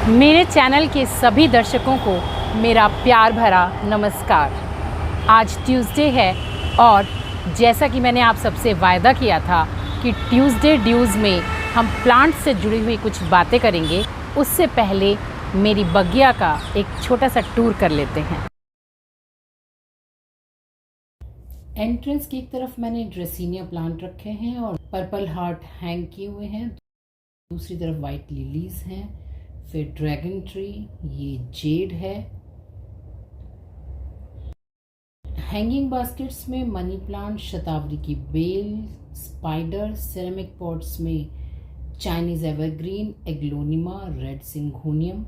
मेरे चैनल के सभी दर्शकों को मेरा प्यार भरा नमस्कार। आज ट्यूसडे है और जैसा कि मैंने आप सबसे वायदा किया था कि ट्यूसडे ड्यूज़ में हम प्लांट से जुड़ी हुई कुछ बातें करेंगे, उससे पहले मेरी बगिया का एक छोटा सा टूर कर लेते हैं। एंट्रेंस की एक तरफ मैंने ड्रेसिनिया प्लांट रखे हैं और पर्पल हार्ट हैंग किए हुए हैं, दूसरी तरफ वाइट लिलीज हैं, फिर ड्रैगन ट्री, ये जेड है। हैंगिंग बास्केट्स में मनी प्लांट, शतावरी की बेल, स्पाइडर, सेरेमिक पॉट्स में चाइनीज एवरग्रीन, एग्लोनिमा, रेड सिंघोनियम।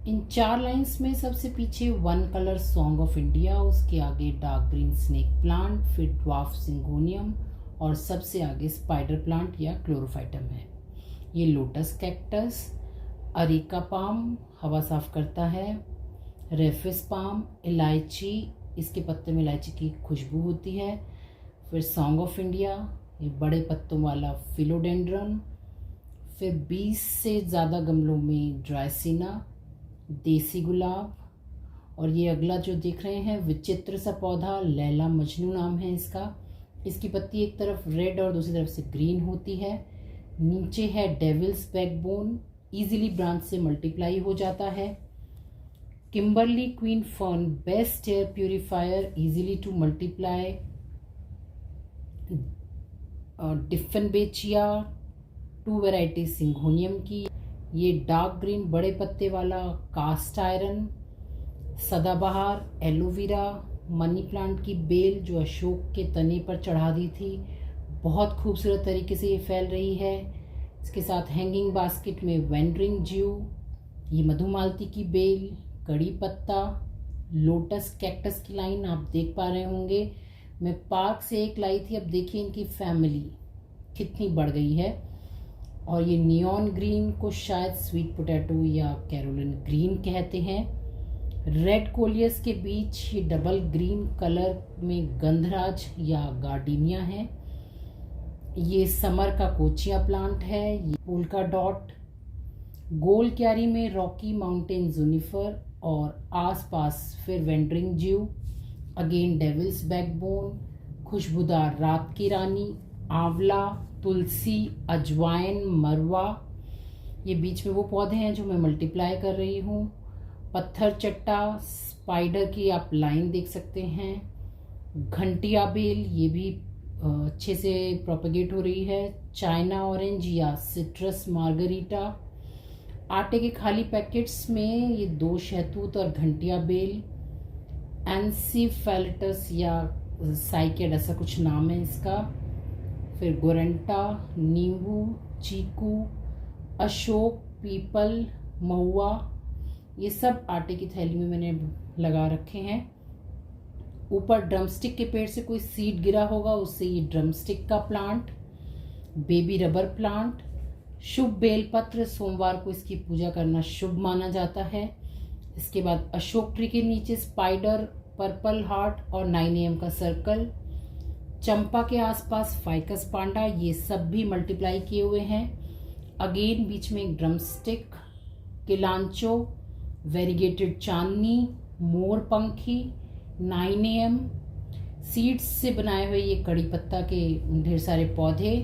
इन 4 लाइंस में सबसे पीछे one colour song of India, उसके आगे डार्क ग्रीन स्नेक प्लांट, फिर ड्वार्फ सिंघोनियम और सबसे आगे स्पाइडर प्लांट या क्लोरोफाइटम है। ये लोटस कैक्टस, अरेका पाम हवा साफ करता है, रेफिस पाम, इलायची, इसके पत्ते में इलायची की खुशबू होती है, फिर सॉन्ग ऑफ इंडिया, ये बड़े पत्तों वाला फिलोडेंड्रन, फिर 20 से ज़्यादा गमलों में ड्राइसिना, देसी गुलाब, और ये अगला जो देख रहे हैं विचित्र सा पौधा, लैला मजनू नाम है इसका। इसकी पत्ती एक तरफ रेड और दूसरी तरफ से ग्रीन होती है। नीचे है डेविल्स बैकबोन, इजीली ब्रांच से मल्टीप्लाई हो जाता है। Kimberly queen fern, best air purifier, easily to multiply. Dieffenbachia, 2 variety syngonium की, ये डार्क ग्रीन बड़े पत्ते वाला कास्ट आयरन, सदाबहार, एलोवेरा, मनी प्लांट की बेल जो अशोक के तने पर चढ़ा दी थी, बहुत खूबसूरत तरीके से ये फैल रही है। इसके साथ हैंगिंग बास्केट में वेंडरिंग ज्यू, ये मधुमालती की बेल, कड़ी पत्ता, लोटस कैक्टस की लाइन आप देख पा रहे होंगे। मैं पार्क से एक लाई थी, अब देखिए इनकी फैमिली कितनी बढ़ गई है। और ये नियॉन ग्रीन को शायद स्वीट पोटैटो या कैरोलिन ग्रीन कहते हैं। रेड कोलियस के बीच ये डबल ग्रीन कलर में गंधराज या गार्डिनिया है। ये समर का कोचिया प्लांट है। ये पोल्का डॉट, गोल क्यारी में रॉकी माउंटेन जुनिफर और आसपास फिर वेंडरिंग ज्यू, अगेन डेविल्स बैकबोन, खुशबूदार रात की रानी, आंवला, तुलसी, अजवाइन, मरवा। ये बीच में वो पौधे हैं जो मैं मल्टीप्लाई कर रही हूँ। पत्थर चट्टा, स्पाइडर की आप लाइन देख सकते हैं। घंटिया बेल, ये भी अच्छे से प्रोपेगेट हो रही है। चाइना ऑरेंज या सिट्रस मार्गरीटा। आटे के खाली पैकेट्स में ये 2 शहतूत और घंटिया बेल, एंसीफेलिटस या साइकेड ऐसा कुछ नाम है इसका। फिर गोरेंटा, नींबू, चीकू, अशोक, पीपल, महुआ, ये सब आटे की थैली में मैंने लगा रखे हैं। ऊपर ड्रमस्टिक के पेड़ से कोई सीड गिरा होगा, उससे ये ड्रमस्टिक का प्लांट। बेबी रबर प्लांट, शुभ बेलपत्र, सोमवार को इसकी पूजा करना शुभ माना जाता है। इसके बाद अशोक ट्री के नीचे स्पाइडर, पर्पल हार्ट और 9 AM का सर्कल। चंपा के आसपास फाइकस पांडा, ये सब भी मल्टीप्लाई किए हुए हैं। अगेन बीच में एक ड्रमस्टिक, किलांचो, वेरीगेटेड चांदनी, मोर पंखी, 9 AM, सीड्स से बनाए हुए ये कड़ी पत्ता के ढेर सारे पौधे।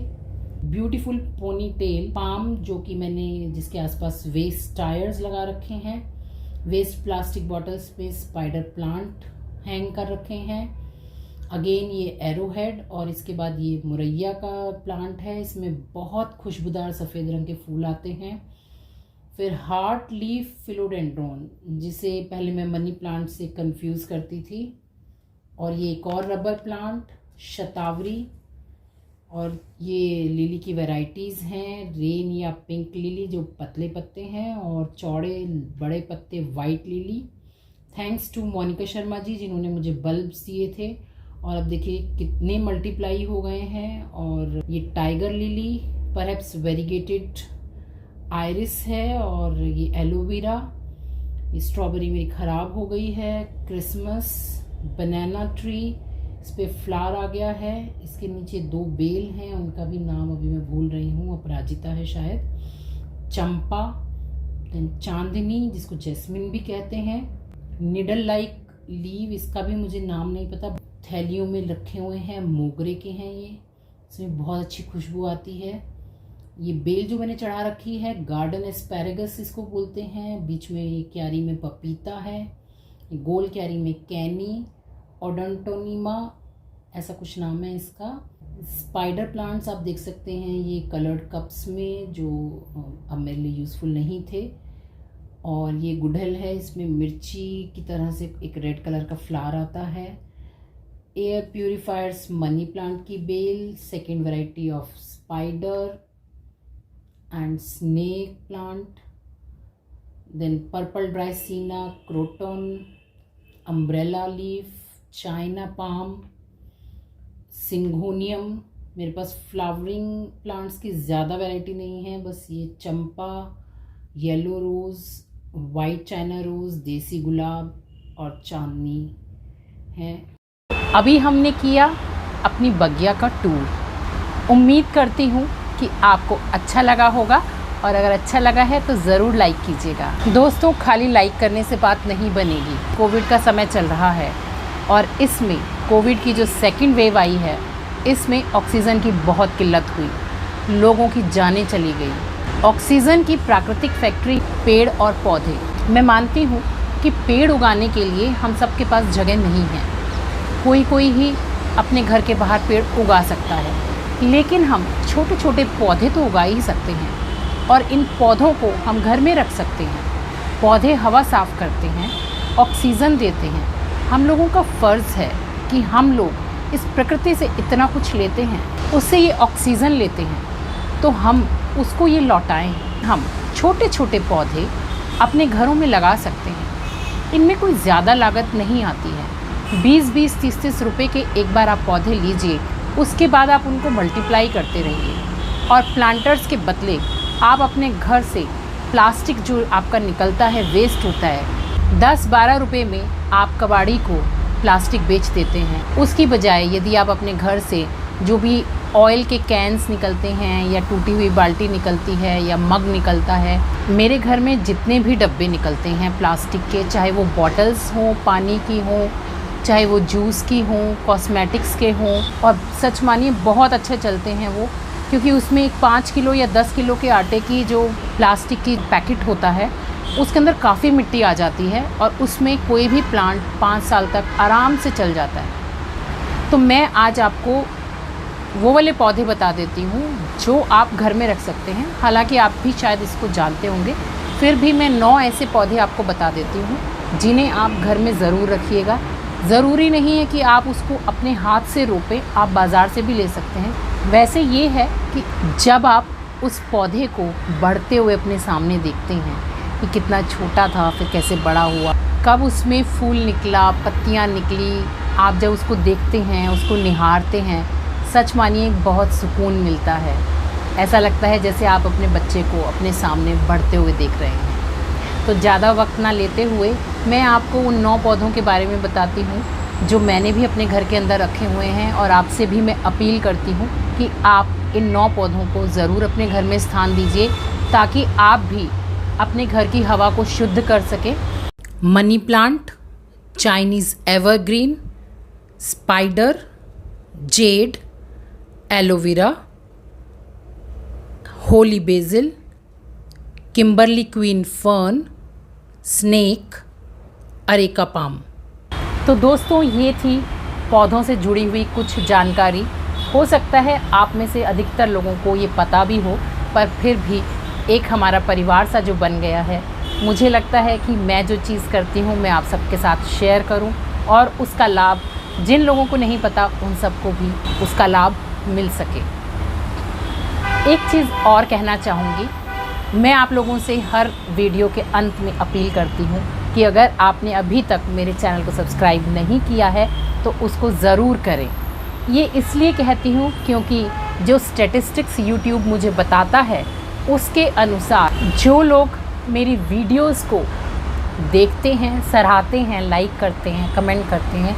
ब्यूटीफुल पोनी टेल पाम, जो कि मैंने जिसके आसपास वेस्ट टायर्स लगा रखे हैं। वेस्ट प्लास्टिक बॉटल्स पे स्पाइडर प्लांट हैंग कर रखे हैं। अगेन ये एरोहेड, और इसके बाद ये मुरैया का प्लांट है, इसमें बहुत खुशबूदार सफ़ेद रंग के फूल आते हैं। फिर हार्ट लीफ फिलोडेंड्रॉन, जिसे पहले मैं मनी प्लांट से कंफ्यूज करती थी। और ये एक और रबर प्लांट, शतावरी, और ये लिली की वैरायटीज़ हैं। रेन या पिंक लिली जो पतले पत्ते हैं, और चौड़े बड़े पत्ते white lily. Thanks to Monika Sharma ji जिन्होंने मुझे बल्ब्स दिए थे, और अब देखिए कितने मल्टीप्लाई हो गए हैं। और ये tiger lily, perhaps variegated iris है, और ये एलोवेरा। ये स्ट्रॉबेरी मेरी ख़राब हो गई है। क्रिसमस, बनाना ट्री, इस पर फ्लावर आ गया है। इसके नीचे 2 बेल हैं, उनका भी नाम अभी मैं भूल रही हूँ, अपराजिता है शायद। चंपा, चांदनी, जिसको जैस्मिन भी कहते हैं। निडल लाइक लीव, इसका भी मुझे नाम नहीं पता। थैलियों में रखे हुए हैं, मोगरे के हैं ये, इसमें बहुत अच्छी खुशबू आती है। ये बेल जो मैंने चढ़ा रखी है, गार्डन एस्पैरेगस इसको बोलते हैं। बीच में क्यारी में पपीता है, गोल क्यारी में कैनी, ओडोंटोनीमा ऐसा कुछ नाम है इसका। स्पाइडर प्लांट्स आप देख सकते हैं, ये कलर्ड कप्स में, जो अब मेरे लिए यूज़फुल नहीं थे। और ये गुड़हल है, इसमें मिर्ची की तरह से एक रेड कलर का फ्लावर आता है। एयर प्यूरिफायर्स मनी प्लांट की बेल, second variety of spider and snake plant, then purple dracaena, croton, umbrella leaf, China palm, syngonium. मेरे पास फ्लावरिंग प्लांट्स की ज़्यादा वैरायटी नहीं है, बस ये चंपा, येलो रोज़, वाइट चाइना रोज़, देसी गुलाब और चांदनी है। अभी हमने किया अपनी बगिया का टूर। उम्मीद करती हूँ कि आपको अच्छा लगा होगा, और अगर अच्छा लगा है तो ज़रूर लाइक कीजिएगा। दोस्तों, खाली लाइक करने से बात नहीं बनेगी। कोविड का समय चल रहा है और इसमें कोविड की जो सेकंड वेव आई है, इसमें ऑक्सीजन की बहुत किल्लत हुई, लोगों की जानें चली गई। ऑक्सीजन की प्राकृतिक फैक्ट्री पेड़ और पौधे। मैं मानती हूँ कि पेड़ उगाने के लिए हम सबके पास जगह नहीं है, कोई ही अपने घर के बाहर पेड़ उगा सकता है, लेकिन हम छोटे छोटे पौधे तो उगा ही सकते हैं और इन पौधों को हम घर में रख सकते हैं। पौधे हवा साफ़ करते हैं, ऑक्सीजन देते हैं। हम लोगों का फ़र्ज़ है कि हम लोग इस प्रकृति से इतना कुछ लेते हैं, उससे ये ऑक्सीजन लेते हैं, तो हम उसको ये लौटाएं। हम छोटे छोटे पौधे अपने घरों में लगा सकते हैं, इनमें कोई ज़्यादा लागत नहीं आती है। 20-20, 30-30 रुपये के एक बार आप पौधे लीजिए, उसके बाद आप उनको मल्टीप्लाई करते रहिए। और प्लांटर्स के बदले आप अपने घर से प्लास्टिक जो आपका निकलता है, वेस्ट होता है, 10-12 रुपये में आप कबाड़ी को प्लास्टिक बेच देते हैं। उसकी बजाय यदि आप अपने घर से जो भी ऑयल के कैंस निकलते हैं या टूटी हुई बाल्टी निकलती है या मग निकलता है, मेरे घर में जितने भी डब्बे निकलते हैं प्लास्टिक के, चाहे वो बॉटल्स हों, पानी की हों, चाहे वो जूस की हों, कॉस्मेटिक्स के हों, और सच मानिए बहुत अच्छे चलते हैं वो, क्योंकि उसमें एक 5 किलो या 10 किलो के आटे की जो प्लास्टिक की पैकेट होता है, उसके अंदर काफ़ी मिट्टी आ जाती है और उसमें कोई भी प्लांट 5 साल तक आराम से चल जाता है। तो मैं आज आपको वो वाले पौधे बता देती हूँ जो आप घर में रख सकते हैं। हालांकि आप भी शायद इसको जानते होंगे, फिर भी मैं 9 ऐसे पौधे आपको बता देती हूँ जिन्हें आप घर में ज़रूर रखिएगा। ज़रूरी नहीं है कि आप उसको अपने हाथ से रोपें, आप बाज़ार से भी ले सकते हैं। वैसे ये है कि जब आप उस पौधे को बढ़ते हुए अपने सामने देखते हैं कि कितना छोटा था, फिर कैसे बड़ा हुआ, कब उसमें फूल निकला, पत्तियाँ निकली, आप जब उसको देखते हैं, उसको निहारते हैं, सच मानिए बहुत सुकून मिलता है। ऐसा लगता है जैसे आप अपने बच्चे को अपने सामने बढ़ते हुए देख रहे हैं। तो ज़्यादा वक्त ना लेते हुए मैं आपको उन 9 पौधों के बारे में बताती हूँ जो मैंने भी अपने घर के अंदर रखे हुए हैं, और आपसे भी मैं अपील करती हूँ कि आप इन 9 पौधों को ज़रूर अपने घर में स्थान दीजिए, ताकि आप भी अपने घर की हवा को शुद्ध कर सकें। Money plant, Chinese evergreen, spider, jade, aloe vera, holy basil, Kimberly queen fern, snake, areca palm. तो दोस्तों, ये थी पौधों से जुड़ी हुई कुछ जानकारी। हो सकता है आप में से अधिकतर लोगों को ये पता भी हो, पर फिर भी एक हमारा परिवार सा जो बन गया है, मुझे लगता है कि मैं जो चीज़ करती हूँ मैं आप सबके साथ शेयर करूँ, और उसका लाभ जिन लोगों को नहीं पता उन सबको भी उसका लाभ मिल सके। एक चीज़ और कहना चाहूँगी, मैं आप लोगों से हर वीडियो के अंत में अपील करती हूँ कि अगर आपने अभी तक मेरे चैनल को सब्सक्राइब नहीं किया है तो उसको ज़रूर करें। ये इसलिए कहती हूँ क्योंकि जो स्टैटिस्टिक्स यूट्यूब मुझे बताता है, उसके अनुसार जो लोग मेरी वीडियोस को देखते हैं, सराहते हैं, लाइक करते हैं, कमेंट करते हैं,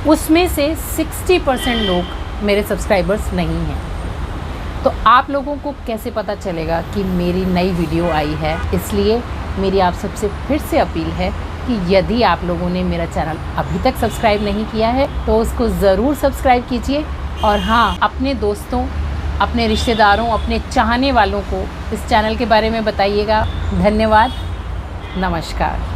उसमें से 60% लोग मेरे सब्सक्राइबर्स नहीं हैं। तो आप लोगों को कैसे पता चलेगा कि मेरी नई वीडियो आई है? इसलिए मेरी आप सबसे फिर से अपील है कि यदि आप लोगों ने मेरा चैनल अभी तक सब्सक्राइब नहीं किया है तो उसको ज़रूर सब्सक्राइब कीजिए। और हाँ, अपने दोस्तों, अपने रिश्तेदारों, अपने चाहने वालों को इस चैनल के बारे में बताइएगा। धन्यवाद। नमस्कार।